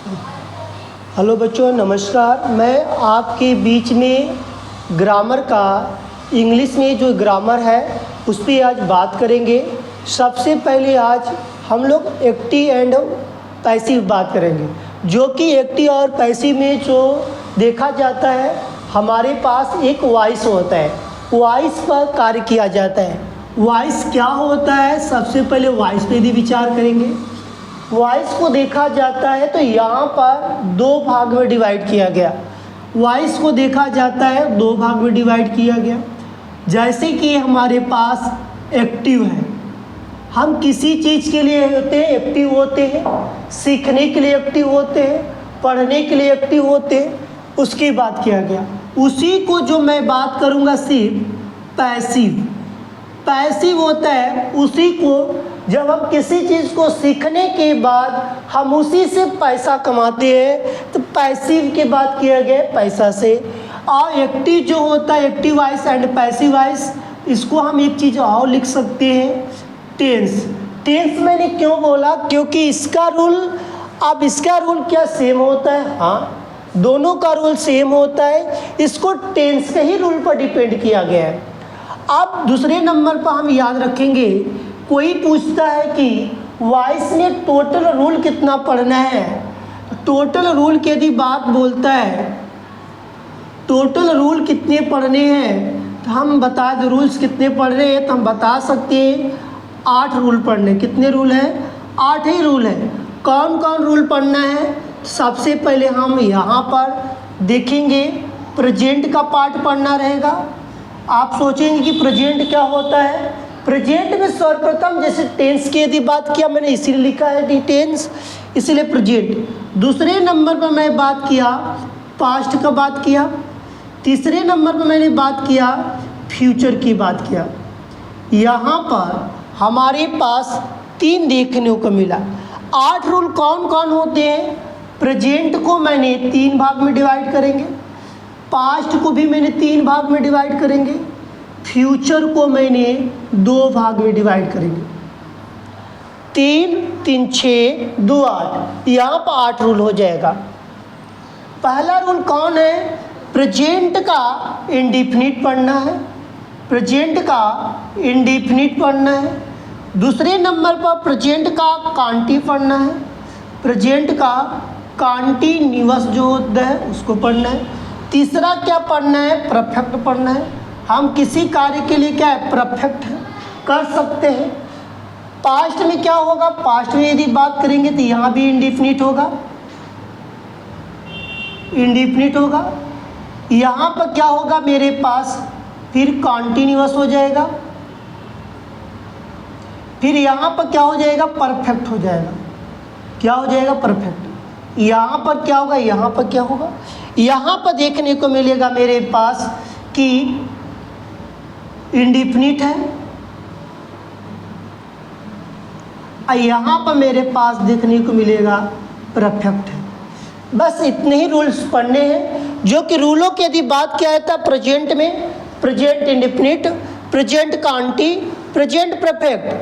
Hello बच्चों, नमस्कार। मैं आपके बीच में ग्रामर का इंग्लिश में जो ग्रामर है उस पर आज बात करेंगे। सबसे पहले आज हम लोग एक्टिव एंड पैसिव बात करेंगे, जो कि एक्टिव और पैसिव में जो देखा जाता है, हमारे पास एक वॉइस होता है, वॉइस पर कार्य किया जाता है। वॉइस क्या होता है, सबसे पहले वॉइस पे भी विचार करेंगे। वॉइस को देखा जाता है तो यहाँ पर दो भाग में डिवाइड किया गया। वॉइस को देखा जाता है दो भाग में डिवाइड किया गया। जैसे कि हमारे पास एक्टिव है, हम किसी चीज़ के लिए होते हैं एक्टिव होते हैं, सीखने के लिए एक्टिव होते हैं, पढ़ने के लिए एक्टिव होते हैं, उसकी बात किया गया। उसी को जो मैं बात करूँगा सिर्फ पैसिव। पैसिव होता है उसी को जब हम किसी चीज़ को सीखने के बाद हम उसी से पैसा कमाते हैं, तो पैसिव की बात किया गया पैसा से। और एक्टिव जो होता है, active voice and passive voice, इसको हम एक चीज़ और लिख सकते हैं, टेंस। टेंस मैंने क्यों बोला, क्योंकि इसका रूल, अब इसका रूल क्या सेम होता है? हाँ, दोनों का रूल सेम होता है। इसको टेंस के ही रूल पर डिपेंड किया गया है। अब दूसरे नंबर पर हम याद रखेंगे, कोई पूछता है कि वॉइस में टोटल रूल कितना पढ़ना है। टोटल रूल की यदि बात बोलता है, टोटल रूल कितने पढ़ने हैं, तो हम बता दें रूल्स कितने पढ़ रहे हैं, तो हम बता सकते हैं 8 रूल पढ़ने। कितने रूल हैं? 8 ही रूल हैं। कौन कौन रूल पढ़ना है? सबसे पहले हम यहाँ पर देखेंगे, प्रेजेंट का पार्ट पढ़ना रहेगा। आप सोचेंगे कि प्रेजेंट क्या होता है। प्रेजेंट में सर्वप्रथम जैसे टेंस की यदि बात किया, मैंने इसीलिए लिखा है कि टेंस, इसलिए प्रेजेंट। दूसरे नंबर पर मैं बात किया पास्ट का बात किया। तीसरे नंबर पर मैंने बात किया फ्यूचर की बात किया। यहाँ पर हमारे पास 3 देखने को मिला। 8 रूल कौन कौन होते हैं? प्रेजेंट को मैंने 3 भाग में डिवाइड करेंगे, पास्ट को भी मैंने 3 भाग में डिवाइड करेंगे, फ्यूचर को मैंने 2 भाग में डिवाइड करेंगे। 3 3 6 2 8, यहाँ पर 8 रूल हो जाएगा। पहला रूल कौन है? प्रेजेंट का इंडेफिनिट पढ़ना है, प्रेजेंट का इंडेफिनिट पढ़ना है। दूसरे नंबर पर प्रेजेंट का कांटी पढ़ना है, प्रेजेंट का कॉन्टिन्यूअस जो होता है उसको पढ़ना है। तीसरा क्या पढ़ना है? परफेक्ट पढ़ना है। हम किसी कार्य के लिए क्या है? परफेक्ट कर सकते हैं। पास्ट में क्या होगा? पास्ट में यदि बात करेंगे तो यहाँ भी इंडेफिनिट होगा, इंडेफिनिट होगा। यहाँ पर क्या होगा मेरे पास? फिर कॉन्टिन्यूअस हो जाएगा, फिर यहाँ पर क्या हो जाएगा? परफेक्ट हो जाएगा। क्या हो जाएगा? परफेक्ट। यहाँ पर क्या होगा? यहाँ पर क्या होगा? यहाँ पर देखने को मिलेगा मेरे पास कि इंडेफिनिट है, और यहाँ पर मेरे पास देखने को मिलेगा परफेक्ट है। बस इतने ही रूल्स पढ़ने हैं, जो कि रूलों की यदि बात किया जाता है प्रेजेंट में, present indefinite, present Kanti, present perfect,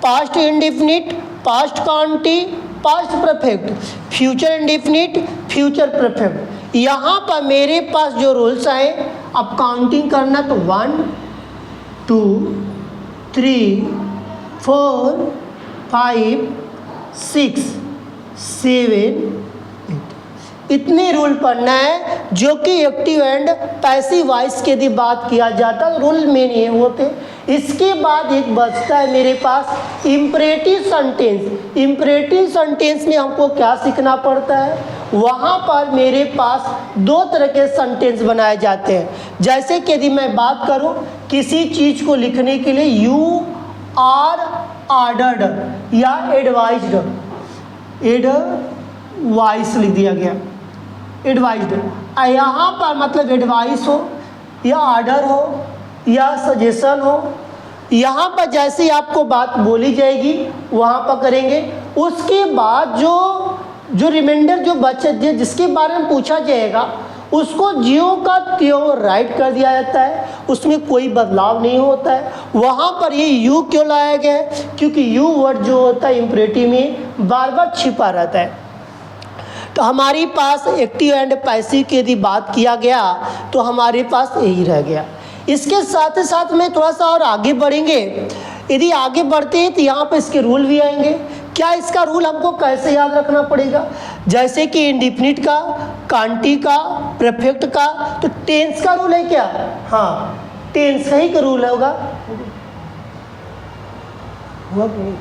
past indefinite, past Kanti, past perfect, future indefinite, future perfect. यहाँ पर मेरे पास जो रूल्स आए, अब काउंटिंग करना तो 1 2 3 4 5 6 7 8, इतने रूल पढ़ना है, जो कि एक्टिव एंड पैसिव वॉइस की यदि बात किया जाता है रूल मेन ये होते। इसके बाद एक बचता है मेरे पास इम्परेटिव सेंटेंस। इम्परेटिव सेंटेंस में हमको क्या सीखना पड़ता है? वहाँ पर मेरे पास 2 तरह के सेंटेंस बनाए जाते हैं। जैसे कि यदि मैं बात करूँ किसी चीज़ को लिखने के लिए, यू आर ऑर्डर्ड या एडवाइज्ड, एडवाइस लिख दिया गया, एडवाइज्ड। यहाँ पर मतलब एडवाइस हो या ऑर्डर हो या सजेशन हो, यहाँ पर जैसे आपको बात बोली जाएगी वहाँ पर करेंगे। उसके बाद जो रिमाइंडर जो बचे जिसके बारे में पूछा जाएगा, उसको ज्यों का त्यों राइट कर दिया जाता है, उसमें कोई बदलाव नहीं होता है। वहाँ पर ये यू क्यों लाया गया है? क्योंकि यू वर्ड जो होता है इम्परेटिव में बार बार छिपा रहता है। तो हमारे पास एक्टिव एंड पैसिव की यदि बात किया गया तो हमारे पास यही रह गया। इसके साथ ही साथ में थोड़ा सा और आगे बढ़ेंगे। यदि आगे बढ़ते हैं तो यहाँ पर इसके रूल भी आएंगे। क्या इसका रूल हमको कैसे याद रखना पड़ेगा? जैसे कि इंडिफिनिट का, कांटी का, परफेक्ट का, तो टेंस का रूल है क्या? हाँ, टेंस का ही का रूल होगा। हुआ कि नहीं?